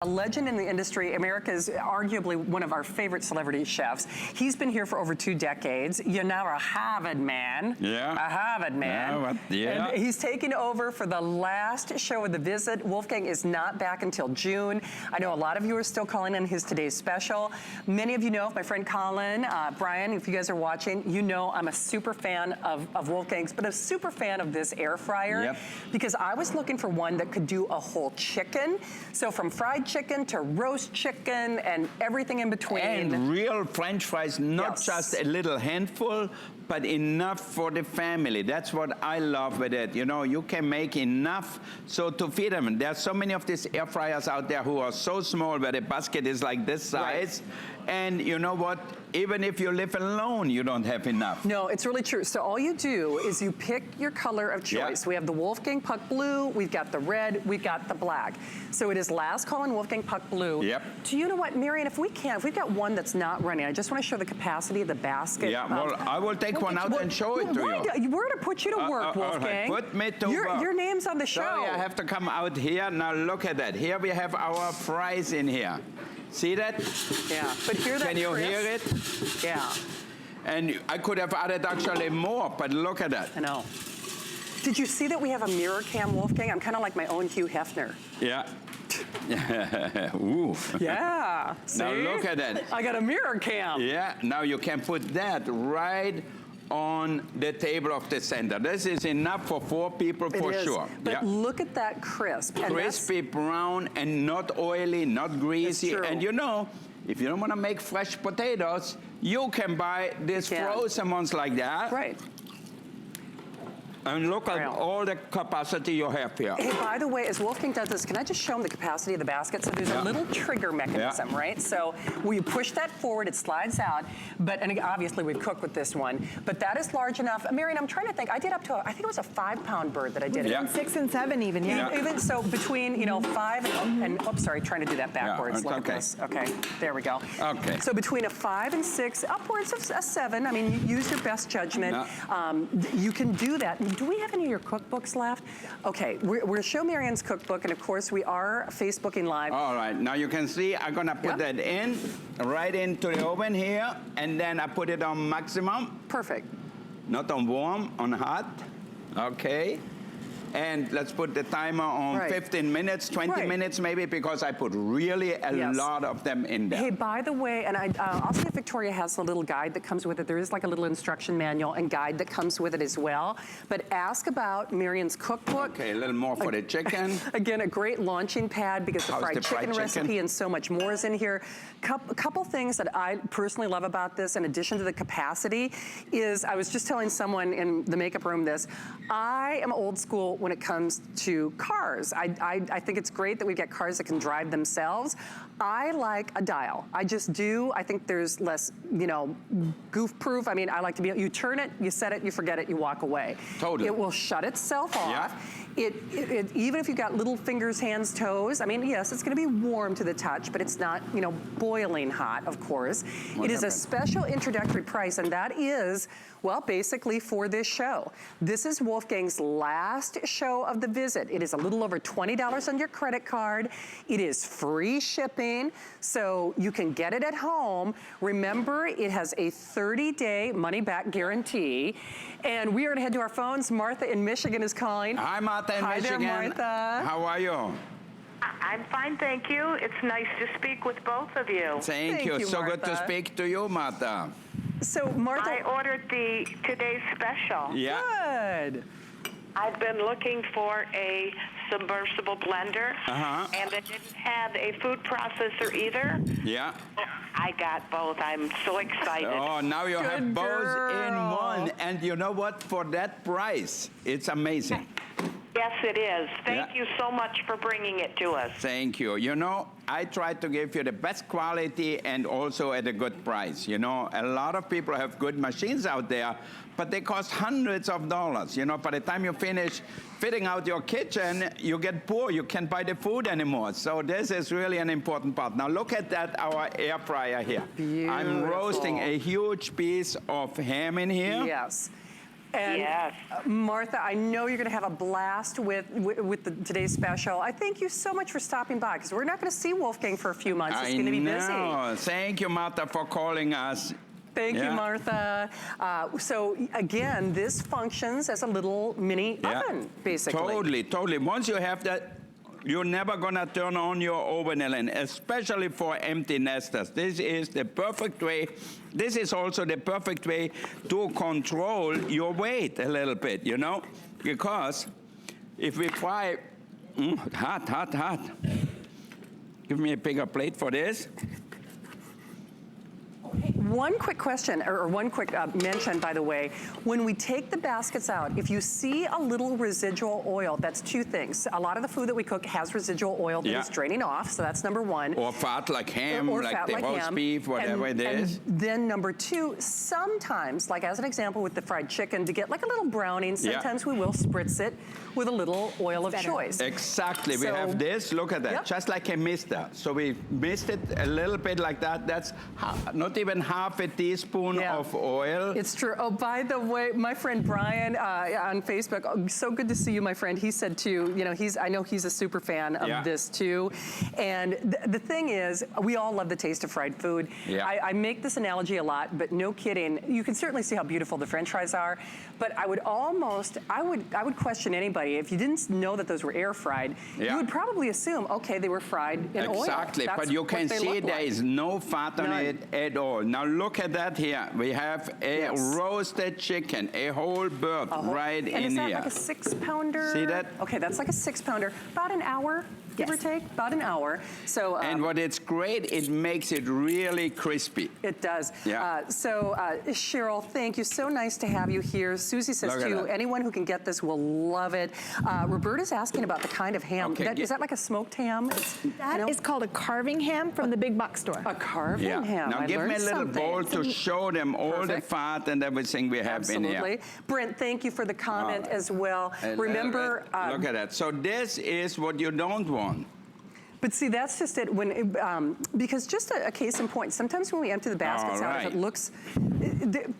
A legend in the industry. America's arguably one of our favorite celebrity chefs. He's been here for over 2 decades. You're now a Harvard man. Yeah. A Harvard man. Yeah. And he's taking over for the last show of the visit. Wolfgang is not back until June. I know a lot of you are still calling in his today's special. Many of you know, my friend Colin, Brian, if you guys are watching, you know I'm a super fan of Wolfgang's, but a super fan of this air fryer. Yep. Because I was looking for one that could do a whole chicken. So from fried chicken to roast chicken and everything in between. And real French fries, not just a little handful, but enough for the family. That's what I love with it. You know, you can make enough so to feed them. There's so many of these air fryers out there who are so small where the basket is like this size. Right. And you know what? Even if you live alone, you don't have enough. No, it's really true. So all you do is you pick your color of choice. Yep. We have the Wolfgang Puck Blue, we've got the red, we've got the black. So it is last call on Wolfgang Puck Blue. Yep. Do you know what, Marion, if we've got one that's not running, I just want to show the capacity of the basket. Yeah, well, I will take one out and show it to you. We're going to put you to work, Wolfgang. Put me to work. Your name's on the show. Sorry, I have to come out here. Now look at that. Here we have our fries in here. See that? Yeah, but hear that. Can you hear it? Yeah. And I could have added actually more, but look at that. I know. Did you see that we have a mirror cam, Wolfgang? I'm kind of like my own Hugh Hefner. Yeah. Ooh. Yeah. See? Now look at that. I got a mirror cam. Yeah. Now you can put that right on the table of the center. This is enough for 4 people for sure. But look at that crisp. Crispy brown and not oily, not greasy. And you know, if you don't want to make fresh potatoes, you can buy these frozen ones like that. Right. And look at all the capacity you have here. Hey, by the way, as Wolfgang does this, can I just show him the capacity of the basket? So there's a little trigger mechanism, right? So when you push that forward, it slides out. But, and obviously we've cooked with this one, but that is large enough. Marion, I'm trying to think, I did up to, I think it was a 5-pound bird that I did. Yeah. 6 and 7 even, Even so between, you know, 5 and oops, sorry, trying to do that backwards. Look at this. Okay, there we go. Okay. So between a 5 and 6, upwards of a 7. I mean, you use your best judgment. You can do that. Do we have any of your cookbooks left? Okay, we're show Marion's cookbook, and of course we are Facebooking Live. All right, now you can see I'm gonna put that in, right into the oven here, and then I put it on maximum. Perfect. Not on warm, on hot. Okay. And let's put the timer on 15 minutes, 20 minutes maybe, because I put really a lot of them in there. Hey, by the way, and I'll see if Victoria has a little guide that comes with it. There is like a little instruction manual and guide that comes with it as well. But ask about Marion's cookbook. Okay, a little more for the chicken. Again, a great launching pad because the fried chicken recipe and so much more is in here. A couple things that I personally love about this, in addition to the capacity, is I was just telling someone in the makeup room this. I am old school when it comes to cars. I think it's great that we get cars that can drive themselves. I like a dial. I just do. I think there's less, you know, goof proof. I mean, I like to be, you turn it, you set it, you forget it, you walk away. Totally. It will shut itself off. Even if you've got little fingers, hands, toes, I mean, yes, it's gonna be warm to the touch, but it's not, you know, boiling hot, of course. It is a special introductory price, and that is, well, basically for this show. This is Wolfgang's last show of the visit. It is a little over $20 on your credit card. It is free shipping, so you can get it at home. Remember, it has a 30-day money-back guarantee. And we are gonna head to our phones. Martha in Michigan is calling. Hi, Martha in Michigan. Hi there, Martha. How are you? I'm fine, thank you. It's nice to speak with both of you. Thank you. So Martha. good to speak to you, Martha. So, Martha. I ordered today's special. Yeah. Good. I've been looking for a submersible blender, and I didn't have a food processor either. Yeah. I got both. I'm so excited. Oh, now you have both in one. And you know what? For that price, it's amazing. Yes, it is. Thank you so much for bringing it to us. Thank you. You know, I try to give you the best quality and also at a good price. You know, a lot of people have good machines out there, but they cost hundreds of dollars. You know, by the time you finish fitting out your kitchen, you get poor. You can't buy the food anymore. So this is really an important part. Now look at that, our air fryer here. Beautiful. I'm roasting a huge piece of ham in here. Yes. And Yes. Martha, I know you're going to have a blast with today's special. I thank you so much for stopping by, because we're not going to see Wolfgang for a few months. It's going to be busy. Thank you, Martha, for calling us. Thank you, Martha. So again, this functions as a little mini oven, basically. Totally. Once you have that, you're never gonna turn on your oven, Ellen, especially for empty nesters. This is the perfect way. This is also the perfect way to control your weight a little bit, you know? Because if we fry, hot. Give me a bigger plate for this. One quick question, or one quick mention, by the way. When we take the baskets out, if you see a little residual oil, that's two things. A lot of the food that we cook has residual oil that is draining off, so that's number one. Or fat like ham, or like fat the like roast ham. beef, whatever it is. And then number two, sometimes, like as an example with the fried chicken, to get like a little browning, sometimes we will spritz it with a little oil of choice. Exactly. We have this. Look at that. Just like a mister. So we mist it a little bit like that. That's not even half a teaspoon of oil. It's true. Oh, by the way, my friend Brian on Facebook, so good to see you, my friend. He said too, you know, I know he's a super fan of this too. And the thing is, we all love the taste of fried food. I make this analogy a lot, but no kidding. You can certainly see how beautiful the French fries are, but I would question anybody, if you didn't know that those were air fried, you would probably assume, okay, they were fried in oil. Exactly, but you can see there is no fat on it at all. Now look at that here. We have a roasted chicken, a whole bird right in here. And is that like a 6-pounder? See that? Okay, that's like a 6-pounder. About an hour, give or take, about an hour. So. And what it's great, it makes it really crispy. It does. Cheryl, thank you. So nice to have you here. Susie says too, anyone who can get this will love it. Roberta's asking about the kind of ham. Is that like a smoked ham? That is called a carving ham from the big box store. A carving ham. Now give me a little bowl to show them all the fat and everything we have in here. Brent, thank you for the comment as well. Remember, look at that. So this is what you don't want. But see, that's just it. Because just a case in point, sometimes when we empty the baskets out, if it looks,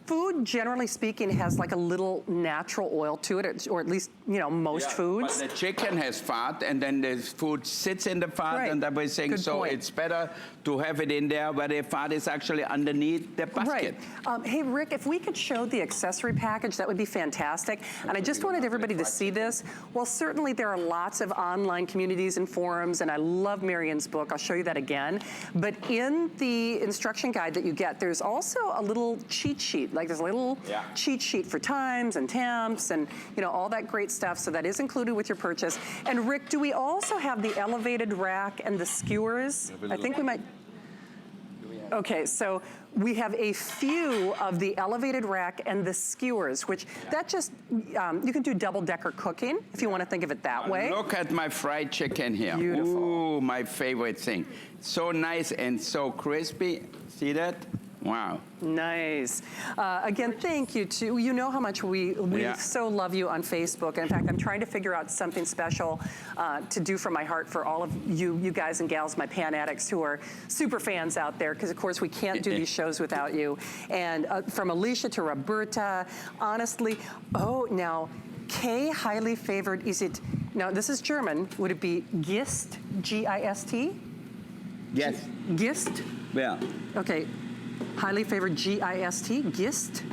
food generally speaking has like a little natural oil to it, or at least, you know, most foods. But the chicken has fat, and then the food sits in the fat and everything. Good so point. It's better to have it in there where the fat is actually underneath the basket. Hey, Rick, if we could show the accessory package, that would be fantastic. And I just wanted everybody to see this. Well, certainly there are lots of online communities and forums, and I love Marion's book. I'll show you that again. But in the instruction guide that you get, there's also a little cheat sheet. Like there's a little cheat sheet for times and temps and, you know, all that great stuff. So that is included with your purchase. And Rick, do we also have the elevated rack and the skewers? I think we might. Okay, so we have a few of the elevated rack and the skewers, which that just, you can do double-decker cooking if you want to think of it that way. Look at my fried chicken here. Beautiful. Ooh, my favorite thing. So nice and so crispy. See that? Wow. Nice. Again, thank you to, you know how much we so love you on Facebook. And in fact, I'm trying to figure out something special to do from my heart for all of you guys and gals, my pan addicts who are super fans out there, because of course we can't do these shows without you. And from Alicia to Roberta, honestly, now, K highly favored, is it, now this is German, would it be Gist, G-I-S-T? Yes. Gist? Yeah. Okay. Highly favored G-I-S-T, Gist?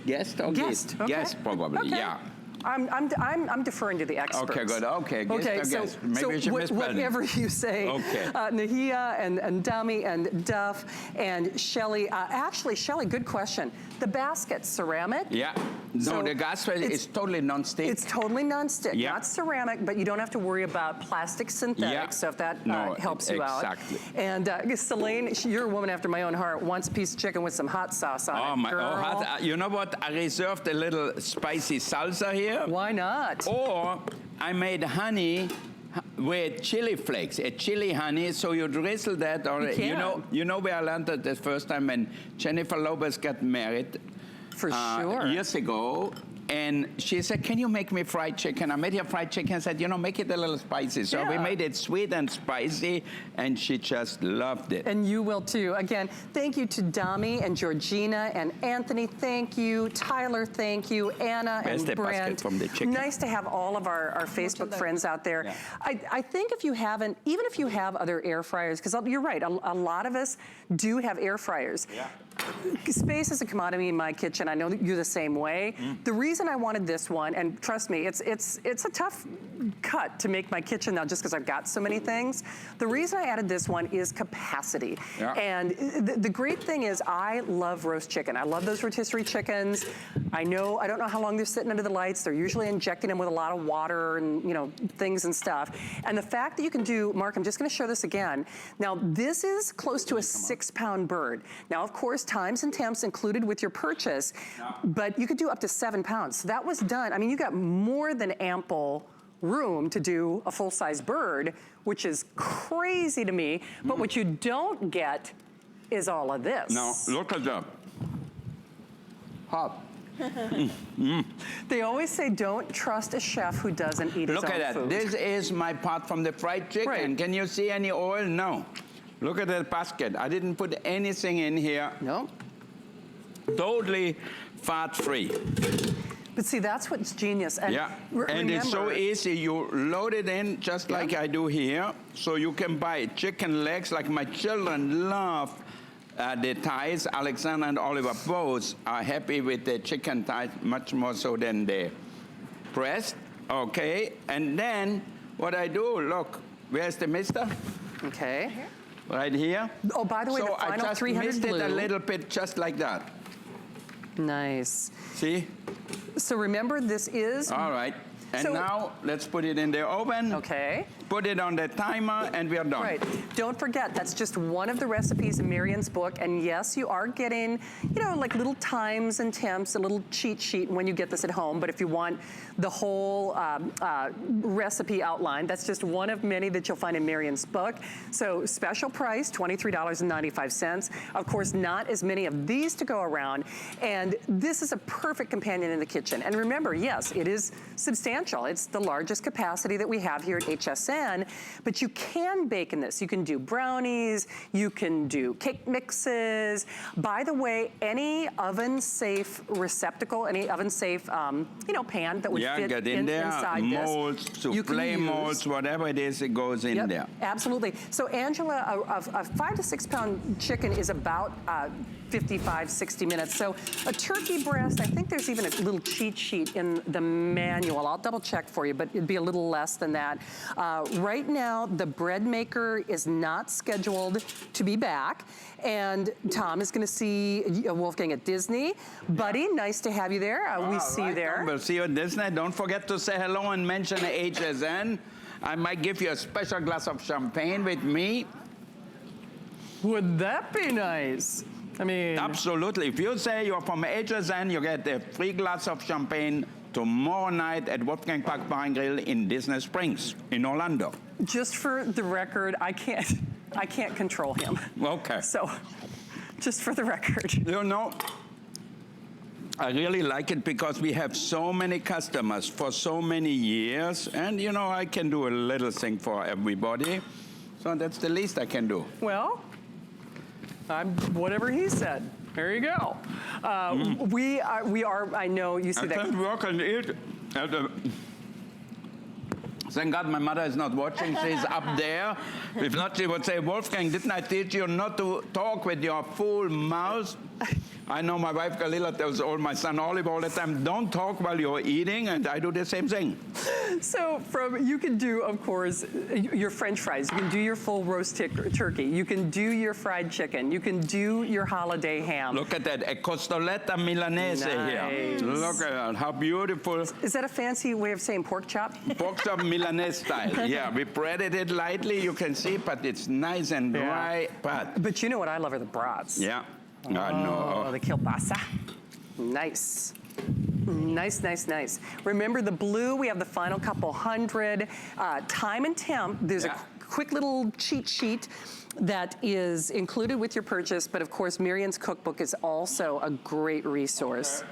Guest or Gist? Okay. Guest, probably, yeah. I'm deferring to the experts. Okay, good. Okay, guest. Maybe you should misspell it. Whatever you say. Okay. Nahia and Dami and Duff and Shelly. Actually, Shelly, good question. The basket, ceramic? Yeah. No, So the gas is totally non-stick. It's totally non-stick, not ceramic, but you don't have to worry about plastic synthetics, so if that helps you out. Exactly. And Celine, you're a woman after my own heart, wants a piece of chicken with some hot sauce on it, girl. You know what? I reserved a little spicy salsa here. Why not? Or I made honey with chili flakes, a chili honey, so you drizzle that, or you know where I learned it the first time when Jennifer Lopez got married. For sure. Years ago, And she said, can you make me fried chicken? I made her fried chicken and said, you know, make it a little spicy. So we made it sweet and spicy, and she just loved it. And you will too. Again, thank you to Dami and Georgina and Anthony, thank you. Tyler, thank you. Anna and Brent. From the chicken. Nice to have all of our Facebook friends out there. Yeah. I think if you haven't, even if you have other air fryers, because you're right, a lot of us do have air fryers. Yeah. Space is a commodity in my kitchen. I know that you're the same way. The reason I wanted this one, and trust me, it's a tough cut to make my kitchen now just because I've got so many things. The reason I added this one is capacity. Yeah. And the great thing is I love roast chicken. I love those rotisserie chickens. I don't know how long they're sitting under the lights. They're usually injecting them with a lot of water and things and stuff. And the fact that you can do, Mark, I'm just going to show this again. Now this is close to a 6-pound bird. Now of course times and temps included with your purchase, but you could do up to 7 pounds. So that was done. I mean, you got more than ample room to do a full-size bird, which is crazy to me. But what you don't get is all of this. Now, look at that. Hot. They always say don't trust a chef who doesn't eat his own food. Look at that. This is my pot from the fried chicken. Right. Can you see any oil? No. Look at that basket. I didn't put anything in here. No. Totally fat-free. But see, that's what's genius. And and it's so easy. You load it in just like I do here. So you can buy chicken legs, like my children love the thighs. Alexander and Oliver both are happy with the chicken thighs, much more so than the breast. Okay, and then what I do, look, where's the mister? Okay. Right here. Oh, by the way, the final 300 So I just missed blue. it a little bit, just like that. Nice. See? So remember, this is... All right. And now, let's put it in the oven. Okay. Put it on the timer, and we are done. Right. Don't forget, that's just one of the recipes in Marian's book. And yes, you are getting, like little times and temps, a little cheat sheet when you get this at home. But if you want the whole recipe outlined, that's just one of many that you'll find in Marian's book. So special price, $23.95. Of course, not as many of these to go around. And this is a perfect companion in the kitchen. And remember, yes, it is substantial. It's the largest capacity that we have here at HSN, but you can bake in this. You can do brownies, you can do cake mixes. By the way, any oven-safe receptacle, any oven-safe, pan that would fit get in there, inside molds, this. souffle molds, whatever it is, it goes in there. Absolutely. So Angela, a 5 to 6 pound chicken is about 55, 60 minutes. So a turkey breast, I think there's even a little cheat sheet in the manual. I'll double check for you, but it'd be a little less than that. Right now, the bread maker is not scheduled to be back. And Tom is gonna see Wolfgang at Disney. Buddy, nice to have you there. We see you there. We'll see you at Disney. Don't forget to say hello and mention HSN. I might give you a special glass of champagne with me. Would that be nice? I mean... Absolutely. If you say you're from HSN, you get a free glass of champagne tomorrow night at Wolfgang Park Bar and Grill in Disney Springs, in Orlando. Just for the record, I can't control him. Okay. So, just for the record. You know, I really like it because we have so many customers for so many years, and I can do a little thing for everybody. So that's the least I can do. Well, I'm whatever he said. There you go. We are. I know you see that. I can't work and eat. Thank God my mother is not watching. She's up there. If not, she would say, Wolfgang, didn't I teach you not to talk with your full mouth? I know my wife Galila tells my son Olive all the time, don't talk while you're eating, and I do the same thing. So you can do, of course, your French fries. You can do your full roast turkey. You can do your fried chicken. You can do your holiday ham. Look at that, a costoletta milanese here. Look at that, how beautiful. Is that a fancy way of saying pork chop? Pork chop Milanese style, yeah. We breaded it lightly, you can see, but it's nice and dry. But you know what I love are the brats. Yeah. No. The kielbasa. Nice. Nice, nice, nice. Remember the blue, we have the final couple hundred. Time and temp, there's a quick little cheat sheet that is included with your purchase, but of course, Marian's cookbook is also a great resource.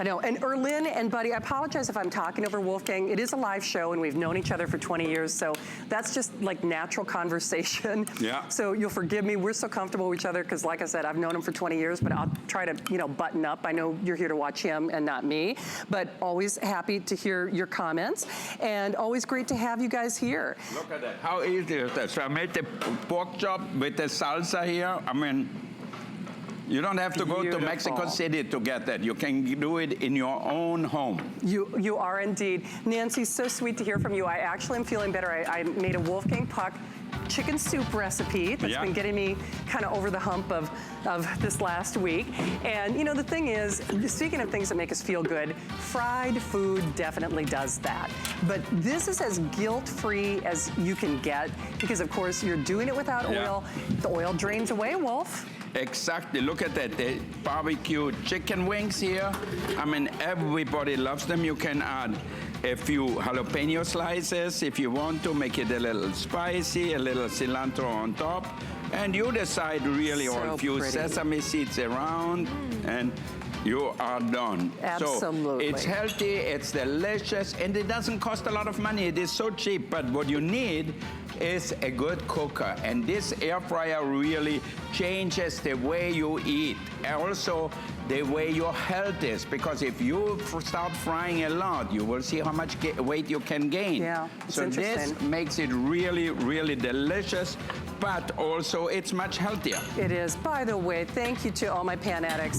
I know. And Erlyn and Buddy, I apologize if I'm talking over Wolfgang. It is a live show, and we've known each other for 20 years, so that's just like natural conversation. Yeah. So you'll forgive me. We're so comfortable with each other because, like I said, I've known him for 20 years, but I'll try to, button up. I know you're here to watch him and not me, but always happy to hear your comments, and always great to have you guys here. Look at that. How easy is that? So I made the pork chop with the salsa here. I mean, you don't have to go to Mexico City to get that. You can do it in your own home. You are indeed. Nancy, so sweet to hear from you. I actually am feeling better. I made a Wolfgang Puck chicken soup recipe that's been getting me kind of over the hump of this last week. And the thing is, speaking of things that make us feel good, fried food definitely does that. But this is as guilt-free as you can get because, of course, you're doing it without oil. The oil drains away, Wolf. Exactly. Look at that. The barbecue chicken wings here. I mean, everybody loves them. You can add a few jalapeno slices if you want to, make it a little spicy, a little cilantro on top. And you decide really, or a few sesame seeds around, and you are done. Absolutely. So it's healthy, it's delicious, and it doesn't cost a lot of money. It is so cheap, but what you need is a good cooker. And this air fryer really changes the way you eat. And also the way your health is, because if you start frying a lot, you will see how much weight you can gain. Yeah, so this makes it really, really delicious, but also it's much healthier. It is. By the way, thank you to all my pan addicts.